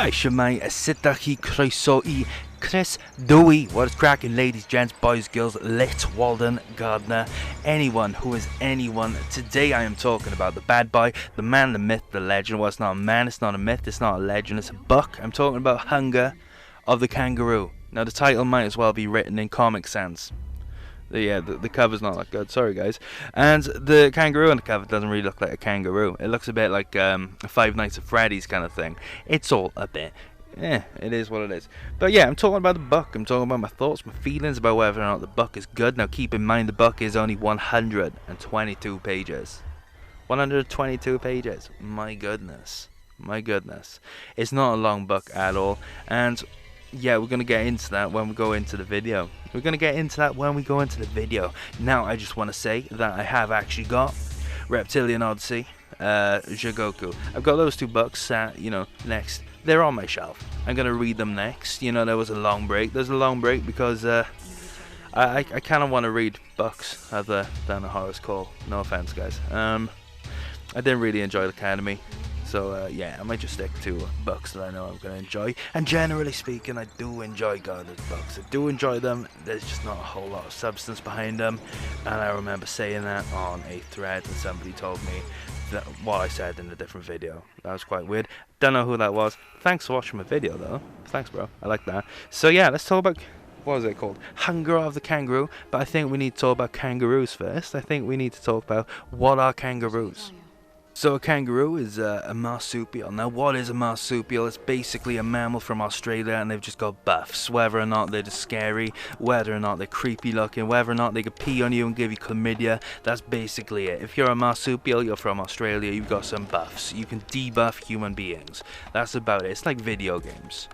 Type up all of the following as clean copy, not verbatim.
Shemai Sitahi Croeso Chris Dewey. What is cracking, ladies, gents, boys, girls, Lit, Walden, Gardner, anyone who is anyone. Today I am talking about the bad boy, the man, the myth, the legend. Well, it's not a man, it's not a myth, it's not a legend, it's a book. I'm talking about Hunger of the Kangaroo. Now the title might as well be written in Comic Sans. The cover's not that good, sorry guys. And the kangaroo on the cover doesn't really look like a kangaroo. It looks a bit like a Five Nights at Freddy's kind of thing. It's all a bit, it is what it is. But yeah, I'm talking about the book. I'm talking about my thoughts, my feelings about whether or not the book is good. Now keep in mind the book is only 122 pages. 122 pages. My goodness. My goodness. It's not a long book at all. And yeah, we're going to get into that when we go into the video. Now, I just want to say that I have actually got Reptilian Odyssey, Jigoku. I've got those two books, next. They're on my shelf. I'm going to read them next. There was a long break. There's a long break because I kind of want to read books other than a horror call. No offense, guys. I didn't really enjoy the Academy. So yeah, I might just stick to books that I know I'm going to enjoy. And generally speaking, I do enjoy Gardner's books. I do enjoy them. There's just not a whole lot of substance behind them. And I remember saying that on a thread, and somebody told me that what I said in a different video. That was quite weird. Don't know who that was. Thanks for watching my video though. Thanks, bro. I like that. So yeah, let's talk about, what was it called? Hunger of the Kangaroo. But I think we need to talk about kangaroos first. I think we need to talk about what are kangaroos. So a kangaroo is a marsupial. Now what is a marsupial? It's basically a mammal from Australia, and they've just got buffs. Whether or not they're just scary, whether or not they're creepy looking, whether or not they could pee on you and give you chlamydia, that's basically it. If you're a marsupial, you're from Australia, you've got some buffs. You can debuff human beings. That's about it. It's like video games.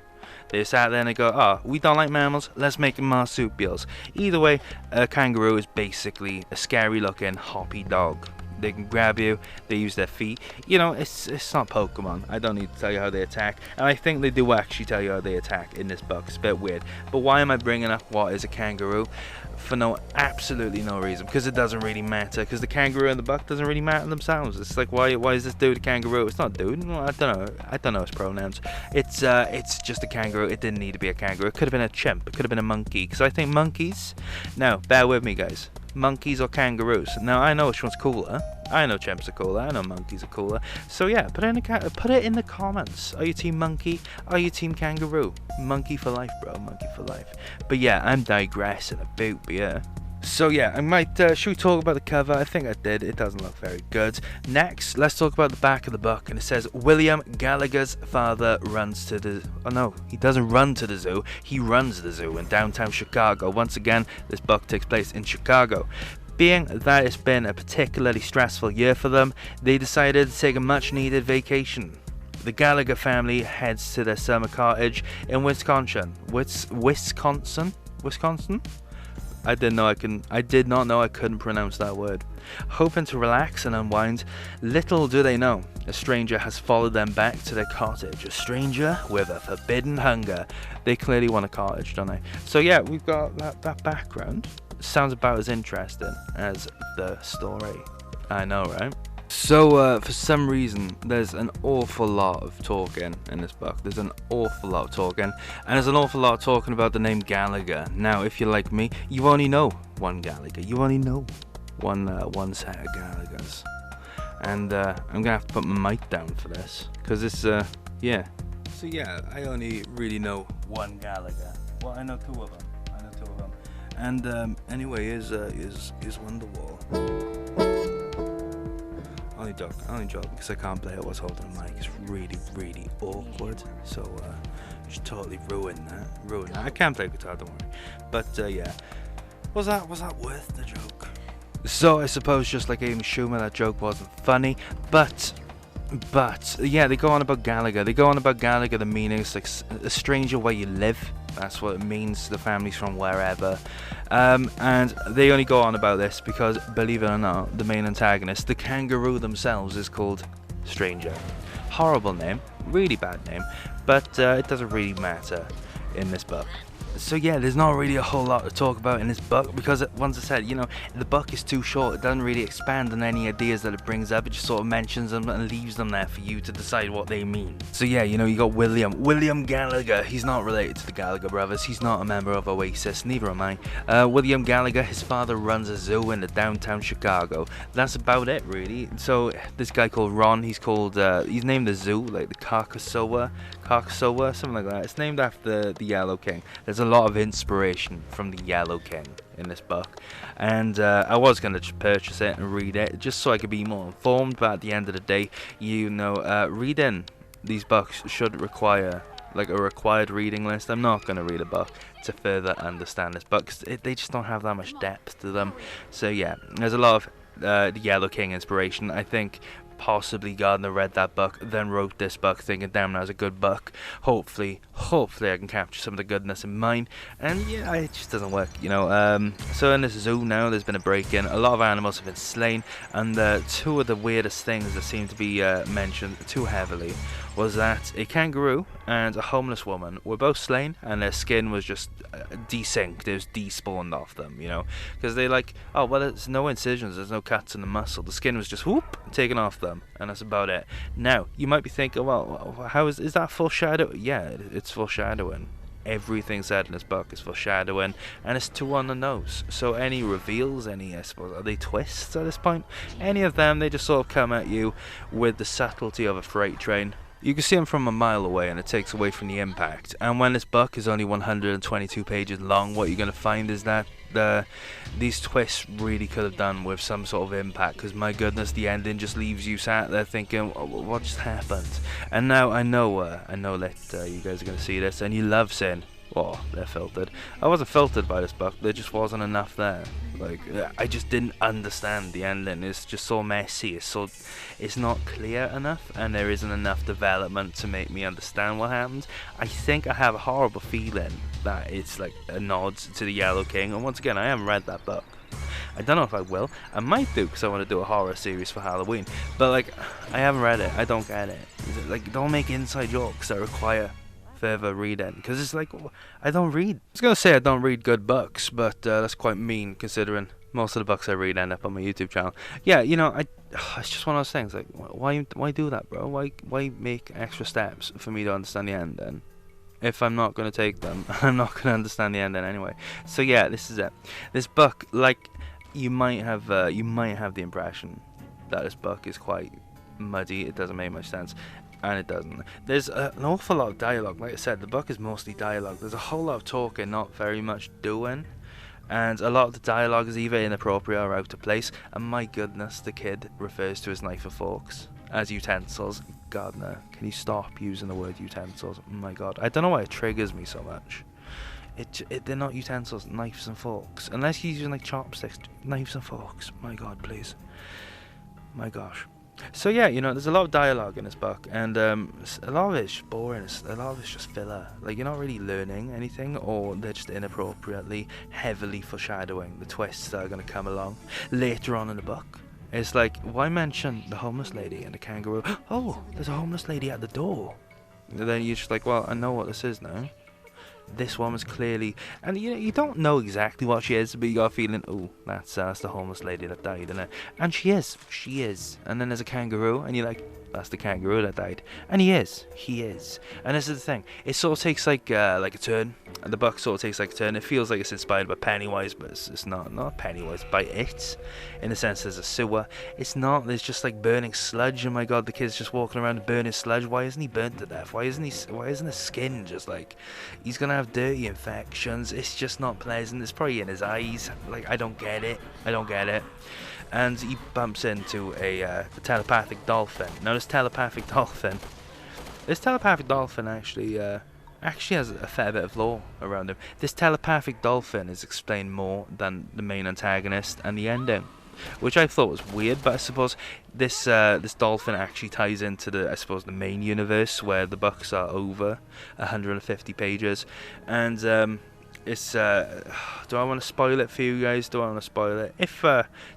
They sat there and they go, oh, we don't like mammals, let's make them marsupials. Either way, a kangaroo is basically a scary looking hoppy dog. They can grab you, they use their feet. It's not Pokemon. I don't need to tell you how they attack. And I think they do actually tell you how they attack in this book. It's a bit weird. But why am I bringing up what is a kangaroo? For absolutely no reason. Because it doesn't really matter. Because the kangaroo in the book doesn't really matter themselves. It's like, why is this dude a kangaroo? It's not dude. I don't know his pronouns. It's just a kangaroo. It didn't need to be a kangaroo. It could have been a chimp. It could have been a monkey. Because I think monkeys... Now, bear with me, guys. Monkeys or kangaroos? Now I know which one's cooler. I know chimps are cooler. I know monkeys are cooler. So yeah, put it in the comments. Are you team monkey? Are you team kangaroo? Monkey for life, bro. Monkey for life. But yeah, I'm digressing a bit, but yeah. So yeah, I might, should we talk about the cover? I think I did. It doesn't look very good. Next, let's talk about the back of the book. And it says, William Gallagher's father runs to the... Oh no, he doesn't run to the zoo. He runs the zoo in downtown Chicago. Once again, this book takes place in Chicago. Being that it's been a particularly stressful year for them, they decided to take a much needed vacation. The Gallagher family heads to their summer cottage in Wisconsin. Wisconsin? I did not know I couldn't pronounce that word. Hoping to relax and unwind, little do they know, a stranger has followed them back to their cottage. A stranger with a forbidden hunger. They clearly want a cottage, don't they? So yeah, we've got that background. Sounds about as interesting as the story. I know, right? So, for some reason, there's an awful lot of talking in this book. There's an awful lot of talking, and there's an awful lot of talking about the name Gallagher. Now, if you're like me, you only know one Gallagher. You only know one set of Gallaghers. And I'm gonna have to put my mic down for this, because it's yeah. So yeah, I only really know one Gallagher. Well, I know two of them. And anyway, is Wonderwall. Only joke because I can't play it whilst holding the mic. It's really, really awkward. So I should totally ruin that. I can play guitar, don't worry. But yeah, was that worth the joke? So I suppose just like Amy Schumer, that joke wasn't funny. But yeah, they go on about Gallagher. The meaning is like a stranger where you live. That's what it means. The family's from wherever. And they only go on about this because, believe it or not, the main antagonist, the kangaroo themselves, is called Stranger. Horrible name, really bad name, but it doesn't really matter in this book. So yeah, there's not really a whole lot to talk about in this book because, once I said, the book is too short. It doesn't really expand on any ideas that it brings up. It just sort of mentions them and leaves them there for you to decide what they mean. So yeah, you got William Gallagher. He's not related to the Gallagher brothers. He's not a member of Oasis. Neither am I. William Gallagher, his father runs a zoo in the downtown Chicago. That's about it, really. So this guy called Ron, he's named the zoo, like the Carcassoa, something like that. It's named after the Yellow King. There's a lot of inspiration from the Yellow King in this book, and I was going to purchase it and read it just so I could be more informed, but at the end of the day, reading these books should require like a required reading list. I'm not going to read a book to further understand this book because they just don't have that much depth to them. So yeah, there's a lot of the Yellow King inspiration. I think possibly Gardner read that book, then wrote this book thinking, damn, that was a good book. Hopefully I can capture some of the goodness in mine. And yeah, it just doesn't work, So in this zoo now, there's been a break-in. A lot of animals have been slain, and two of the weirdest things that seem to be mentioned too heavily was that a kangaroo and a homeless woman were both slain, and their skin was just desynced. It was despawned off them, because they there's no incisions, there's no cuts in the muscle. The skin was just taken off them, and that's about it. Now you might be thinking, well, how is that foreshadowing? Yeah, it's foreshadowing. Everything said in this book is foreshadowing, and it's too on the nose. So any reveals, are they twists at this point? Any of them, they just sort of come at you with the subtlety of a freight train. You can see them from a mile away, and it takes away from the impact. And when this book is only 122 pages long, what you're going to find is that these twists really could have done with some sort of impact, because my goodness, the ending just leaves you sat there thinking, what just happened? And now I know that you guys are going to see this, and you love saying, oh, they're filtered. I wasn't filtered by this book. There just wasn't enough there. I just didn't understand the ending. It's just so messy. It's not clear enough, and there isn't enough development to make me understand what happened. I think I have a horrible feeling that it's like a nod to the Yellow King. And once again, I haven't read that book. I don't know if I will. I might do, because I want to do a horror series for Halloween. But I haven't read it. I don't get it. Don't make inside jokes that require further reading, because it's I don't read. I was gonna say I don't read good books, but that's quite mean considering most of the books I read end up on my YouTube channel. Yeah, it's just one of those things. Why do that, bro? Why make extra steps for me to understand the ending? If I'm not gonna take them, I'm not gonna understand the ending anyway. So yeah, this is it. This book, you might have the impression that this book is quite muddy. It doesn't make much sense. And it doesn't. There's an awful lot of dialogue. Like I said, the book is mostly dialogue. There's a whole lot of talking, not very much doing. And a lot of the dialogue is either inappropriate or out of place. And my goodness, the kid refers to his knife and forks as utensils. Gardner, can you stop using the word utensils? Oh my god. I don't know why it triggers me so much. They're not utensils, knives and forks. Unless he's using chopsticks, knives and forks. My god, please. My gosh. So yeah, there's a lot of dialogue in this book, and a lot of it's just boring. A lot of it's just filler. You're not really learning anything, or they're just inappropriately, heavily foreshadowing the twists that are going to come along later on in the book. It's why mention the homeless lady and the kangaroo? Oh, there's a homeless lady at the door. And then you're just well, I know what this is now. This woman's clearly, and you don't know exactly what she is, but you got a feeling, oh, that's the homeless lady that died, isn't it? And she is. And then there's a kangaroo, and you're that's the kangaroo that died, and he is. And this is the thing, it sort of takes a turn, and the book sort of takes a turn. It feels like it's inspired by Pennywise, but it's not Pennywise, by it, in the sense there's a sewer. It's not, there's just burning sludge. Oh my god, the kid's just walking around burning sludge. Why isn't he burnt to death? Why isn't his skin just he's gonna have dirty infections? It's just not pleasant. It's probably in his eyes. I don't get it. And he bumps into a telepathic dolphin. Now this telepathic dolphin actually has a fair bit of lore around him. This telepathic dolphin is explained more than the main antagonist and the ending, which I thought was weird. But I suppose this dolphin actually ties into the main universe, where the books are over 150 pages, and it's do I want to spoil it for you guys? Do I want to spoil it?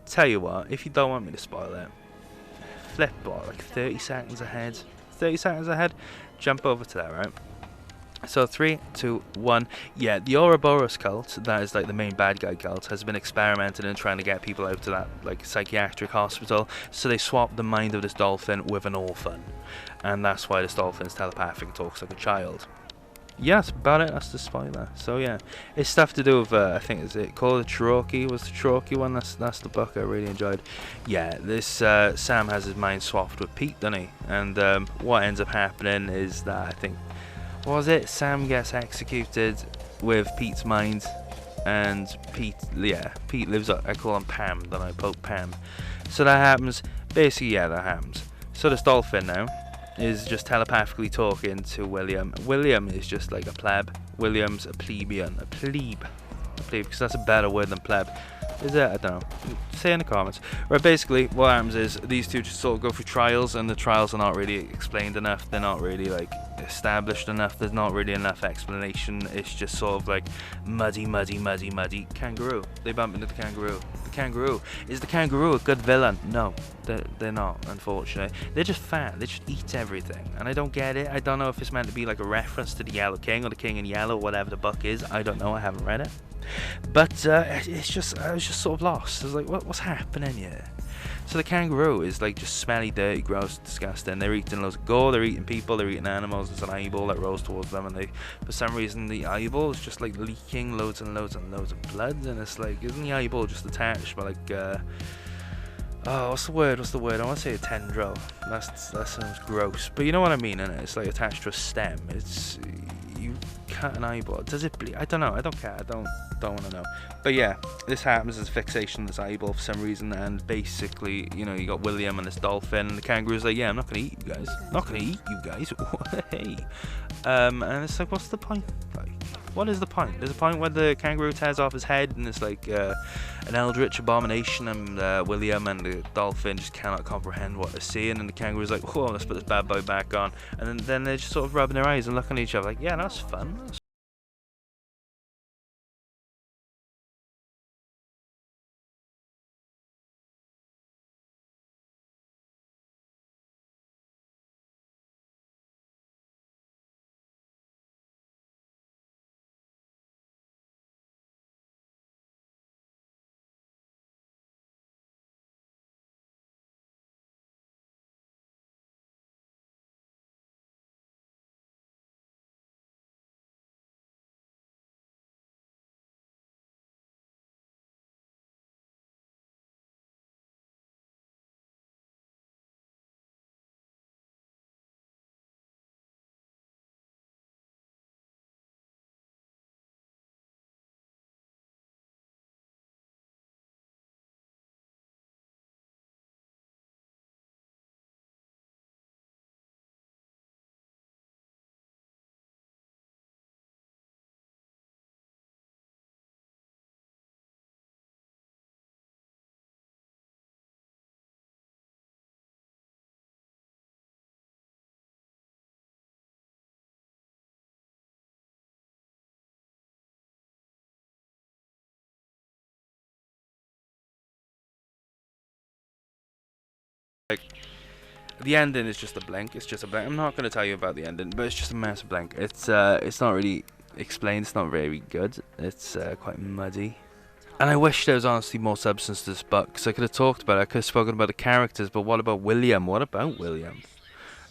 Tell you what, if you don't want me to spoil it, flip 30 seconds ahead, jump over to that, right? So 3, 2, 1. Yeah, the Ouroboros cult, that is like the main bad guy cult, has been experimenting in trying to get people out to that like psychiatric hospital. So they swapped the mind of this dolphin with an orphan, and that's why this dolphin's telepathic, talks like a child. Yeah, that's about it. That's the spoiler. So yeah, it's stuff to do with I think is it called the Cherokee? Was the Cherokee one? That's the book I really enjoyed. Yeah, this Sam has his mind swapped with Pete, doesn't he? And what ends up happening is that I think, what was it? Sam gets executed with Pete's mind, and Pete lives up. I call him Pam, then I poke Pam. So that happens. Basically, yeah, that happens. So this dolphin now is just telepathically talking to William. William is just like a pleb. William's a plebeian, a plebe, because that's a better word than pleb. Is it? I don't know. Say in the comments. Right, basically, what happens is these two just sort of go through trials, and the trials are not really explained enough. They're not really like established enough. There's not really enough explanation. It's just sort of like muddy. Kangaroo. They bump into the kangaroo. The kangaroo. Is the kangaroo a good villain? No, they're not, unfortunately. They're just fat. They just eat everything, and I don't get it. I don't know if it's meant to be like a reference to the Yellow King or the King in Yellow, whatever the book is. I don't know. I haven't read it. But it's just, I was just sort of lost. I was like, what's happening here? So the kangaroo is like just smelly, dirty, gross, disgusting. They're eating loads of gore, they're eating people, they're eating animals. There's an eyeball that rolls towards them, and they, for some reason, the eyeball is just like leaking loads and loads of blood. And it's like, isn't the eyeball just attached by like, what's the word? I want to say a tendril. That sounds gross, but you know what I mean, innit? It's like attached to a stem. It's, you cut an eyeball. Does it bleed? I don't know. I don't care. I don't want to know. But yeah, this happens as fixation of this eyeball for some reason, and basically, you know, you got William and this dolphin, and the kangaroo's like, yeah, I'm not gonna eat you guys. Not gonna eat you guys. Hey. And it's like, what's the point? Like, what is the point? There's a point where the kangaroo tears off his head, and it's like an eldritch abomination, and William and the dolphin just cannot comprehend what they're seeing, and the kangaroo's like, whoa, let's put this bad boy back on, and then they're just sort of rubbing their eyes and looking at each other like, yeah, that's fun. Like, the ending is just a blank. It's just a blank. I'm not going to tell you about the ending, but it's just a massive blank. It's not really explained. It's not very good. It's quite muddy. And I wish there was honestly more substance to this book, because I could have talked about it. I could have spoken about the characters, but what about William? What about William?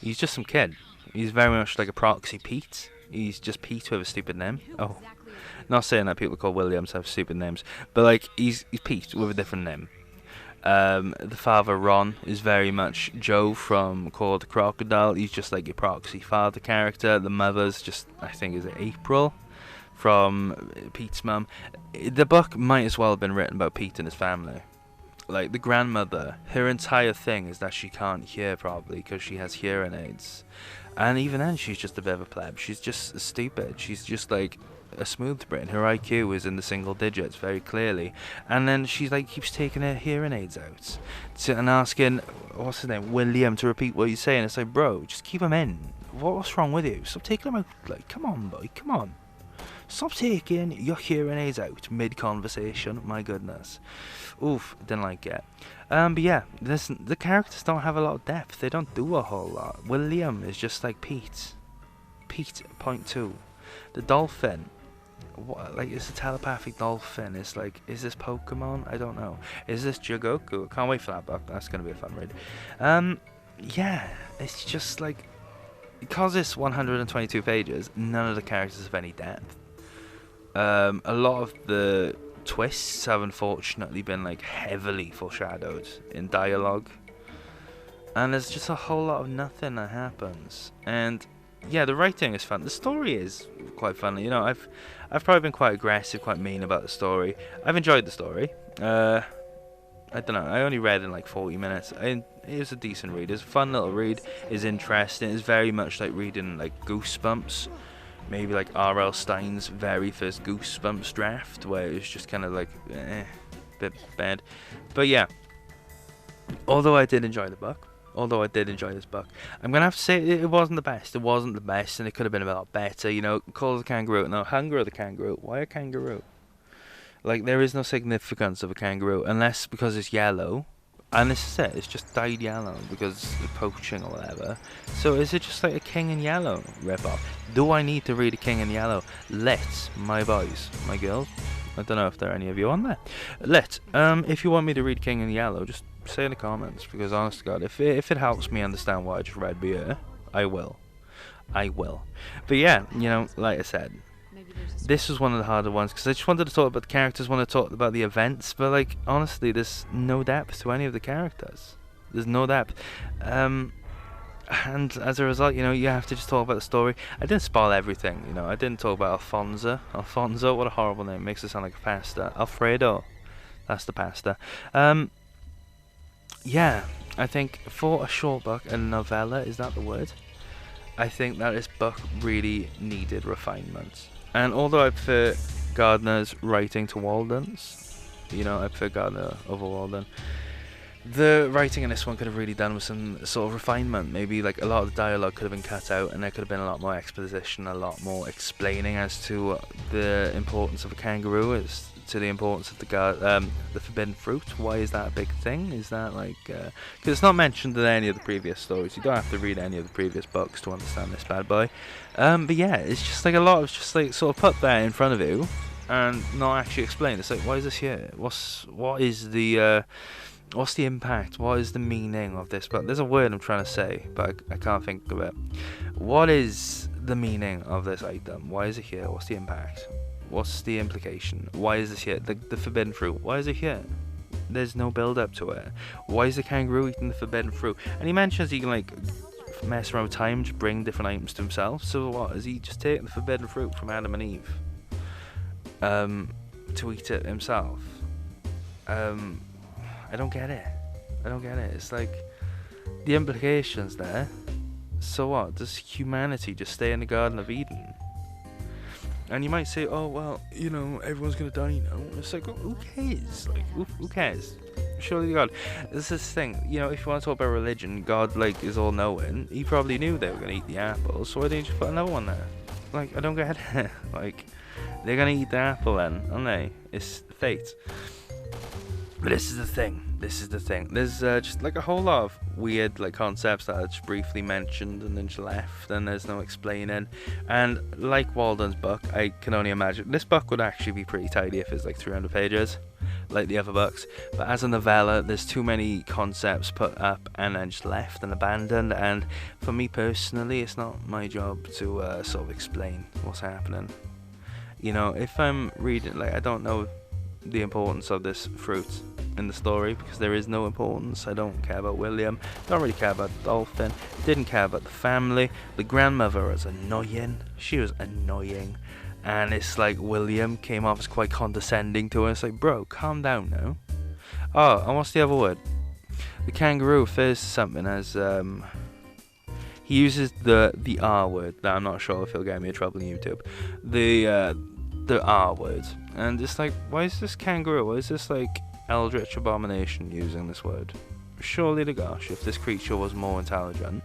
He's just some kid. He's very much like a proxy Pete. He's just Pete with a stupid name. Oh, not saying that people called Williams have stupid names, but like he's Pete with a different name. The father Ron is very much Joe from Call the Crocodile. He's just like your proxy father character. The mother's just, I think, is it April from Pete's mum. The book might as well have been written about Pete and his family. Like the grandmother, her entire thing is that she can't hear properly because she has hearing aids, and even then she's just a bit of a pleb. She's just stupid. She's just like a smooth brain. Her IQ is in the single digits very clearly, and then she's like keeps taking her hearing aids out and asking, what's his name, William, to repeat what he's saying. It's like, bro, just keep them in. What's wrong with you? Stop taking them out. Like, come on, boy, come on. Stop taking your hearing aids out mid-conversation. My goodness. Oof, didn't like it. But yeah, listen, the characters don't have a lot of depth. They don't do a whole lot. William is just like Pete. Pete, point two. The dolphin. What, like, it's a telepathic dolphin. It's like, is this Pokemon? I don't know. Is this Jigoku? I can't wait for that book. That's gonna be a fun read. Yeah, it's just like, because it's 122 pages, none of the characters have any depth. A lot of the twists have unfortunately been like heavily foreshadowed in dialogue, and there's just a whole lot of nothing that happens. And yeah, the writing is fun. The story is quite fun. You know, I've probably been quite aggressive, quite mean about the story. I've enjoyed the story. I don't know. I only read in like 40 minutes. It was a decent read. It's a fun little read. It's interesting. It's very much like reading like Goosebumps. Maybe like R.L. Stein's very first Goosebumps draft, where it was just kind of like, bit bad. But yeah, although I did enjoy the book, although I did enjoy this book, I'm gonna have to say it wasn't the best. It wasn't the best, and it could have been a lot better. You know, Call the Kangaroo, no, Hunger of the Kangaroo. Why a kangaroo? Like, there is no significance of a kangaroo unless because it's yellow. And this is it, it's just dyed yellow because of poaching or whatever. So is it just like a King in Yellow rip-off? Do I need to read a King in Yellow? Let my boys, my girls, I don't know if there are any of you on there. If you want me to read King in Yellow, just say in the comments, because honest to God, if it helps me understand what I just read here, I will. But yeah, you know, like I said, this was one of the harder ones because I just wanted to talk about the characters, want to talk about the events, but like honestly, there's no depth to any of the characters. There's no depth, and as a result, you know, you have to just talk about the story. I didn't spoil everything, you know. I didn't talk about Alfonso. Alfonso, what a horrible name! Makes it sound like a pasta. Alfredo, that's the pasta. Yeah, I think for a short book, a novella, is that the word? I think that this book really needed refinement. And although I prefer Gardner's writing to Walden's, you know, I prefer Gardner over Walden, the writing in this one could have really done with some sort of refinement. Maybe like a lot of the dialogue could have been cut out, and there could have been a lot more exposition, a lot more explaining as to the importance of a kangaroo, as to the importance of the forbidden fruit. Why is that a big thing? Is that like because it's not mentioned in any of the previous stories. You don't have to read any of the previous books to understand this bad boy. But yeah, it's just like a lot of just like sort of put there in front of you and not actually explain. It's like, why is this here? What is the what's the impact? What is the meaning of this? But there's a word I'm trying to say, but I can't think of it. What is the meaning of this item? Why is it here? What's the impact? What's the implication? Why is this here? The forbidden fruit. Why is it here? There's no build up to it. Why is the kangaroo eating the forbidden fruit? And he mentions he can like mess around with time to bring different items to himself. So what? Is he just taking the forbidden fruit from Adam and Eve to eat it himself? I don't get it. It's like the implications there. So what? Does humanity just stay in the Garden of Eden? And you might say, oh, well, you know, everyone's going to die, you know. It's like, who cares? Like, who cares? Surely God. This is the thing, you know, if you want to talk about religion, God, like, is all-knowing. He probably knew they were going to eat the apple, so why didn't you just put another one there? Like, I don't get it. Like, they're going to eat the apple then, aren't they? It's fate. But this is the thing. There's just like a whole lot of weird like concepts that I just briefly mentioned and then just left, and there's no explaining. And like Walden's book, I can only imagine this book would actually be pretty tidy if it's like 300 pages, like the other books. But as a novella, there's too many concepts put up and then just left and abandoned. And for me personally, it's not my job to sort of explain what's happening. You know, if I'm reading, like, I don't know the importance of this fruit in the story because there is no importance. I don't care about William, don't really care about the dolphin, didn't care about the family. The grandmother was annoying, she was annoying, and it's like William came off as quite condescending to her. It's like, bro, calm down now. Oh, and what's the other word? The kangaroo refers to something as he uses the R word that I'm not sure if he'll get me in trouble on YouTube. The R word. And it's like, why is this kangaroo? Why is this like eldritch abomination using this word? Surely to gosh, if this creature was more intelligent,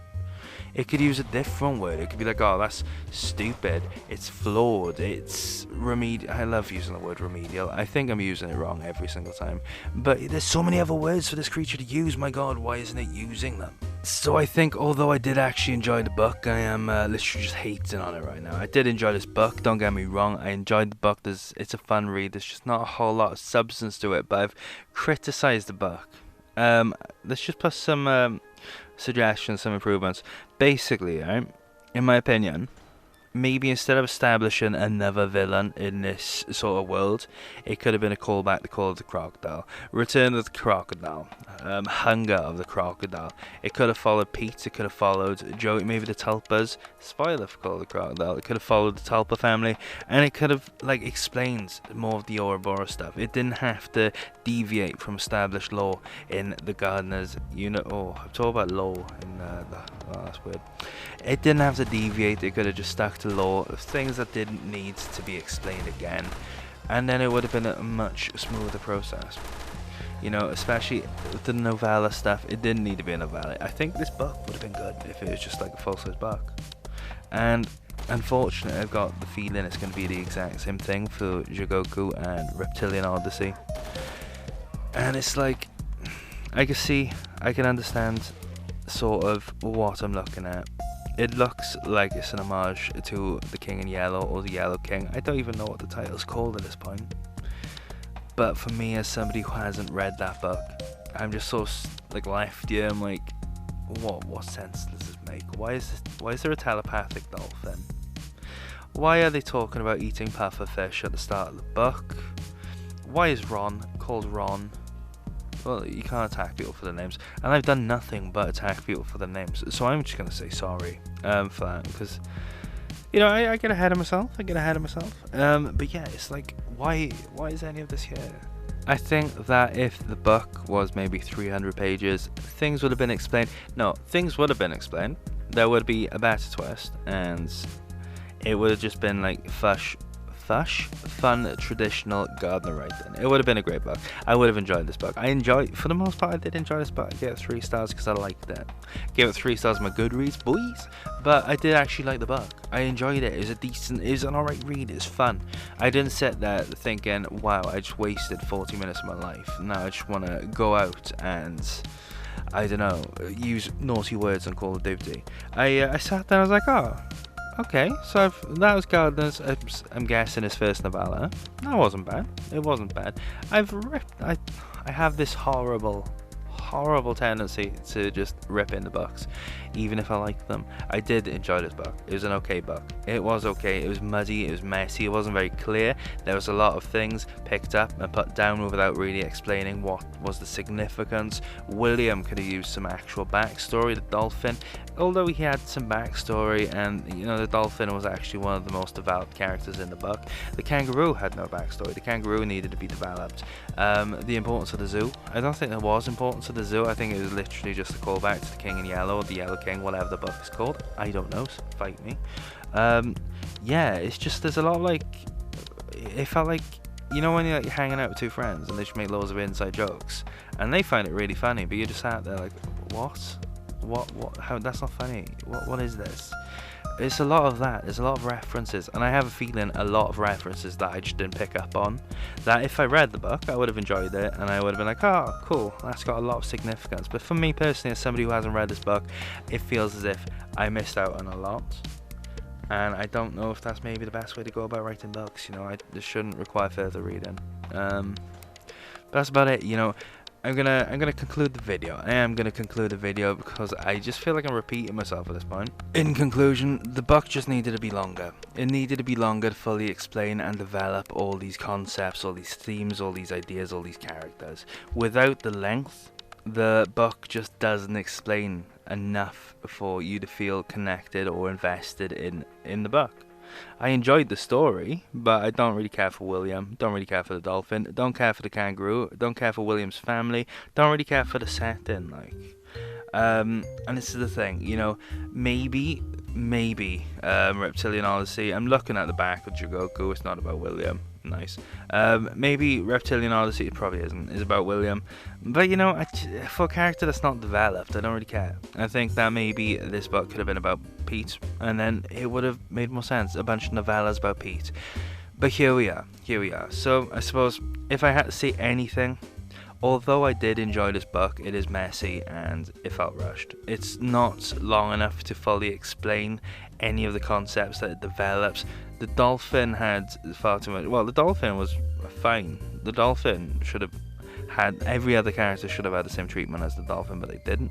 it could use a different word. It could be like, oh, that's stupid, it's flawed, it's remedial. I love using the word remedial. I think I'm using it wrong every single time. But there's so many other words for this creature to use. My God, why isn't it using them? So I think, although I did actually enjoy the book, I am literally just hating on it right now. I did enjoy this book, don't get me wrong. I enjoyed the book. It's a fun read. There's just not a whole lot of substance to it, but I've criticized the book. Let's just put some suggestions, some improvements. Basically, right, in my opinion, maybe instead of establishing another villain in this sort of world, it could have been a callback to Call of the Crocodile, Return of the Crocodile, Hunger of the Crocodile. It could have followed Pete, it could have followed Joey, maybe the Tulpas. Spoiler for Call of the Crocodile. It could have followed the Tulpa family, and it could have explained more of the Ouroboros stuff. It didn't have to deviate from established lore in the Gardner's unit. Oh, I'm talking about lore in that's weird. It didn't have to deviate. It could have just stuck to lore of things that didn't need to be explained again, and then it would have been a much smoother process. Especially with the novella stuff, it didn't need to be a novella. I think this book would have been good if it was just like a full-size book. And unfortunately, I've got the feeling it's going to be the exact same thing for Jigoku and Reptilian Odyssey. And it's like, I can understand sort of what I'm looking at. It looks like it's an homage to The King in Yellow or The Yellow King. I don't even know what the title's called at this point. But for me, as somebody who hasn't read that book, I'm just so left here. I'm like, what sense does this make? Why is there a telepathic dolphin? Why are they talking about eating pufferfish at the start of the book? Why is Ron called Ron? Well, you can't attack people for their names, and I've done nothing but attack people for their names, so I'm just gonna say sorry for that, because I get ahead of myself. But yeah, it's like, why is any of this here? I think that if the book was maybe 300 pages, things would have been explained. No, things would have been explained. There would be a better twist, and it would have just been like fun, traditional Gardner writing. It would have been a great book. I would have enjoyed this book. For the most part, I did enjoy this book. I gave it 3 stars because I liked it. Gave it 3 stars on my Goodreads, boys. But I did actually like the book. I enjoyed it. It was an alright read. It was fun. I didn't sit there thinking, wow, I just wasted 40 minutes of my life. Now I just want to go out and, I don't know, use naughty words on Call of Duty. I sat there and I was like, oh, okay, so that was Gardner's, I'm guessing, his first novella. That wasn't bad. It wasn't bad. I have this horrible tendency to just rip in the books, even if I like them. I did enjoy this book. It was an okay book. It was okay. It was muddy. It was messy. It wasn't very clear. There was a lot of things picked up and put down without really explaining what was the significance. William could have used some actual backstory. The dolphin, although he had some backstory, and the dolphin was actually one of the most developed characters in the book. The kangaroo had no backstory. The kangaroo needed to be developed. The importance of the zoo, I don't think there was importance of the zoo. I think it was literally just a callback to The King in Yellow, or The Yellow King, whatever the book is called. I don't know, so fight me. Yeah, it's just, there's a lot of it felt like, when you're hanging out with 2 friends and they just make loads of inside jokes and they find it really funny, but you just sat there like, what, how, that's not funny, what is this? It's a lot of that. There's a lot of references, and I have a feeling a lot of references that I just didn't pick up on, that if I read the book I would have enjoyed it and I would have been like, oh cool, that's got a lot of significance. But for me personally, as somebody who hasn't read this book, it feels as if I missed out on a lot, and I don't know if that's maybe the best way to go about writing books. This shouldn't require further reading. But that's about it. I'm gonna conclude the video. I am gonna conclude the video because I just feel like I'm repeating myself at this point. In conclusion, the book just needed to be longer. It needed to be longer to fully explain and develop all these concepts, all these themes, all these ideas, all these characters. Without the length, the book just doesn't explain enough for you to feel connected or invested in the book. I enjoyed the story, but I don't really care for William, don't really care for the dolphin, don't care for the kangaroo, don't care for William's family, don't really care for the setting, and this is the thing, maybe Reptilian Odyssey, I'm looking at the back of Jigoku, it's not about William, nice, maybe Reptilian Odyssey, it probably isn't, is about William, but for a character that's not developed, I don't really care. I think that maybe this book could have been about Pete, and then it would have made more sense, a bunch of novellas about Pete. But here we are. So I suppose if I had to say anything, Although I did enjoy this book, it is messy and it felt rushed. It's not long enough to fully explain any of the concepts that it develops. The dolphin had far too much. Well, the dolphin was fine. The dolphin should have had, every other character should have had the same treatment as the dolphin, but they didn't.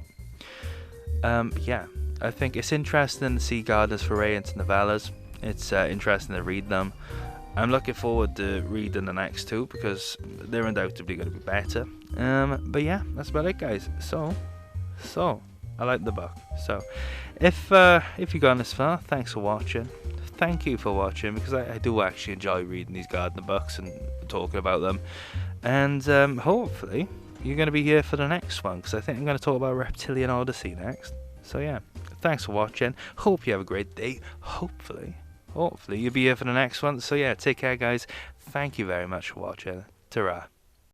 Yeah, I think it's interesting to see Gardner's foray into novellas. It's interesting to read them. I'm looking forward to reading the next two because they're undoubtedly going to be better. But yeah, that's about it, guys. So I like the book. So if you've gone this far, thanks for watching. Thank you for watching, because I do actually enjoy reading these Gardner books and talking about them. And hopefully you're going to be here for the next one, because I think I'm going to talk about Reptilian Odyssey next. So yeah, thanks for watching. Hope you have a great day. Hopefully you'll be here for the next one. So yeah, take care, guys. Thank you very much for watching. Ta-ra.